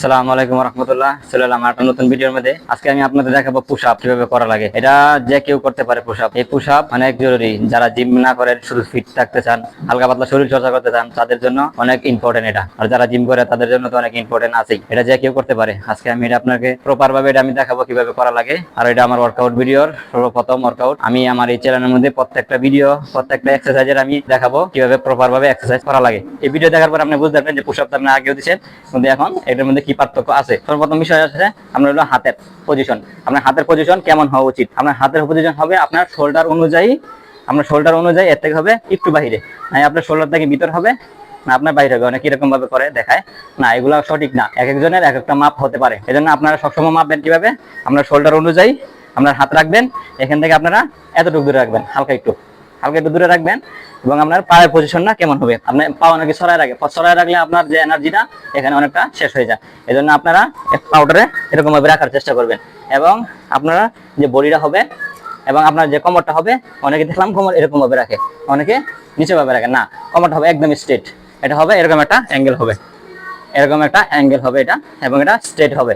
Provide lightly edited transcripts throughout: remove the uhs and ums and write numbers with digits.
আসসালামু আলাইকুম রাহমাতুল্লাহ। চলে এলাম একটা নতুন ভিডিওর মধ্যে। আজকে আমি আপনাদের দেখাবো পুশ আপ কিভাবে করা লাগে। এটা যে কেউ করতে পারে পুশ আপ। এই পুশ আপ অনেক জরুরি। যারা জিম না করেন, শুধু ফিট থাকতে চান, হালকা পাতলা শরীর চর্চা করতে চান, তাদের জন্য অনেক ইম্পর্টেন্ট এটা। আর যারা জিম করে তাদের জন্য তো অনেক ইম্পর্টেন্ট আছেই। এটা যে কেউ করতে পারে। আজকে আমি এটা আপনাকে প্রপার ভাবে এটা আমি দেখাবো কিভাবে করা লাগে। আর এটা আমার ওয়ার্কআউট ভিডিওর সর্বপ্রথম ওয়ার্কআউট। আমি আমার এই চ্যানেলের মধ্যে প্রত্যেকটা ভিডিও, প্রত্যেকটা এক্সারসাইজের আমি দেখাবো কিভাবে প্রপার ভাবে এক্সারসাইজ করা লাগে। এই ভিডিও দেখার পর আপনি বুঝতে পারবেন যে পুশ আপটা আপনি আগেও দিচ্ছেন, কিন্তু এখন এটার মধ্যে কি পার্থক্য আছে। সর্বপ্রথম বিষয় আছে আপনার হলো হাতের পজিশন। আপনার হাতের পজিশন কেমন হওয়া উচিত? আপনার হাতের পজিশন হবে আপনার শোল্ডার অনুযায়ী। আপনার শোল্ডার অনুযায়ী এর থেকে হবে একটু বাহিরে, না আপনার শোল্ডার থেকে ভিতর হবে, না আপনার বাইরে হবে। অনেক এরকম ভাবে করে দেখায়, না এগুলো সঠিক না। এক একজনের এক একটা মাপ হতে পারে। এজন্য আপনারা সবসময় মাপবেন কিভাবে, আপনার শোল্ডার অনুযায়ী আপনার হাত রাখবেন। এখান থেকে আপনারা এতটুকু দূরে রাখবেন, হালকা একটু দূরে রাখবেন। এবং আপনার পায়ের পজিশনটা কেমন হবে, আপনি পা নাকি ছড়ায় রাখলে আপনার যে এনার্জিটা এখানে অনেকটা শেষ হয়ে যায়। এই জন্য আপনারা পাউডারে এরকম ভাবে রাখার চেষ্টা করবেন। এবং আপনারা যে বডিটা হবে এবং আপনার যে কোমরটা হবে, অনেকে দেখলাম কোমর এরকম ভাবে রাখে, অনেকে নিচে ভাবে রাখে। না, কোমরটা হবে একদম স্ট্রেট। এটা হবে এরকম একটা অ্যাঙ্গেল হবে, এটা, এবং এটা স্ট্রেট হবে।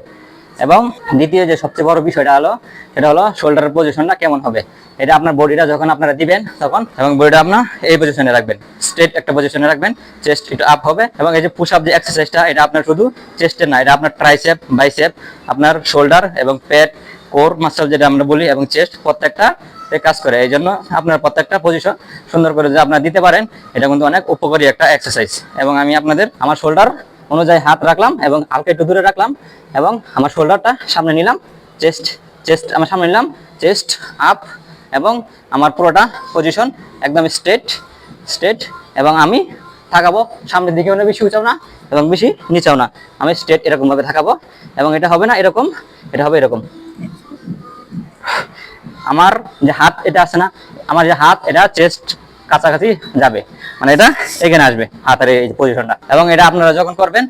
এবং দ্বিতীয় যে সবচেয়ে বড় বিষয়টা হলো, সেটা হলো শোল্ডারের পজিশনটা কেমন হবে। এটা আপনার বডিটা যখন আপনারা দিবেন তখন, এবং বডিটা আপনার এই পজিশনে রাখবেন, স্ট্রেট একটা পজিশনে রাখবেন, চেস্ট একটু আপ হবে। এবং এই যে পুশ আপ যে এক্সারসাইজটা, এটা আপনার শুধু চেস্টের না, এটা আপনার ট্রাইসেপ, বাইসেপ, আপনার শোল্ডার এবং পেট, কোর মাসল যেটা আমরা বলি, এবং চেস্ট প্রত্যেকটা কাজ করে। এই জন্য আপনার প্রত্যেকটা পজিশন সুন্দর করে যে আপনারা দিতে পারেন, এটা কিন্তু অনেক উপকারী একটা এক্সারসাইজ। এবং আমি আপনাদের আমার শোল্ডার অনুযায়ী হাত রাখলাম এবং হালকা একটু দূরে রাখলাম, এবং আমার শোল্ডারটা সামনে নিলাম, চেস্ট আমার সামনে নিলাম, চেস্ট আপ, এবং আমার পুরোটা পজিশন একদম স্ট্রেট। এবং আমি থাকাবো সামনের দিকেও না বেশি উঁচাও না এবং বেশি নিচাও না, আমি স্ট্রেট এরকম ভাবে থাকাবো। এবং এটা হবে না এরকম, এটা হবে এরকম। আমার যে হাত এটা আছে না, আমার যে হাত এটা চেস্ট কাছাকাছি যাবে, মানে এটা এখানে আসবে হাতের এই পজিশনটা। এবং এটা আপনারা যখন করবেন,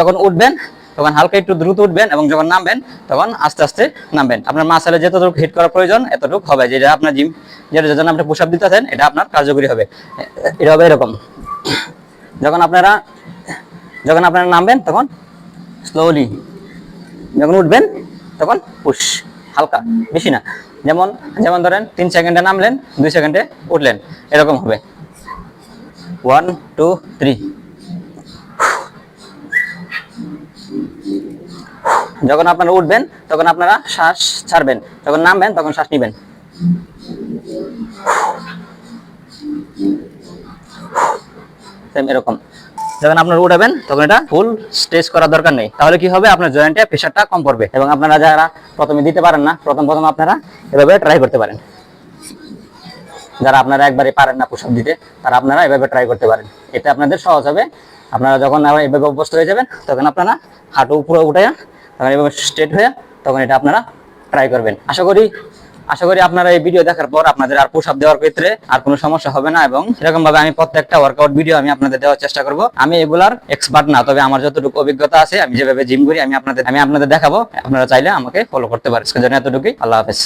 যখন উঠবেন তখন হালকা একটু দ্রুত উঠবেন, এবং যখন নামবেন তখন আস্তে আস্তে নামবেন। আপনার মাসেলে যতটুকু হিট করা প্রয়োজন এতটুকু হবে, যেটা আপনার জিম যেটা জন্য আপনি পুশ আপ দিতেছেন, এটা আপনার কার্যকরী হবে। এটা হবে এরকম। যখন আপনারা নামবেন তখন স্লোলি, যখন উঠবেন তখন পুশ, হালকা, বেশি না। যেমন ধরেন 3 সেকেন্ডে নামলেন, 2 সেকেন্ডে উঠলেন, এরকম হবে। 1 2 3। যখন আপনারা উঠবেন তখন আপনারা শ্বাস ছাড়বেন, যখন নামবেন তখন শ্বাস নিবেন। এরকম। যখন আপনারা উঠাবেন তখন এটা ফুল স্ট্রেচ করার দরকার নেই। তাহলে কি হবে, আপনার জয়েন্টে প্রেসারটা কম পড়বে। এবং আপনারা যারা প্রথমে দিতে পারেন না, প্রথম আপনারা এভাবে ট্রাই করতে পারেন। যারা আপনারা একবারে পারেন না পুশ আপ দিতে, তারা আপনারা এভাবে ট্রাই করতে পারেন। এটা আপনাদের সহজ হবে। আপনারা যখন এভাবে অভ্যস্ত হয়ে যাবেন, তখন আপনারা হাঁটু উপরে উঠাইয়া, তখন এভাবে স্ট্রেট হয়ে, তখন এটা আপনারা ট্রাই করবেন। আশা করি আপনারা এই ভিডিও দেখার পর আপনাদের আর পুশ আপ দেওয়ার ক্ষেত্রে আর কোনো সমস্যা হবে না। এবং এরকম ভাবে আমি প্রত্যেকটা ওয়ার্কআউট ভিডিও আমি আপনাদের দেওয়ার চেষ্টা করব। আমি এগুলার এক্সপার্ট না, তবে আমার যতটুকু অভিজ্ঞতা আছে, আমি যেভাবে জিম করি আমি আপনাদের দেখাবো। আপনারা চাইলে আমাকে ফলো করতে পারেন। এতটুকুই। আল্লাহ হাফেজ।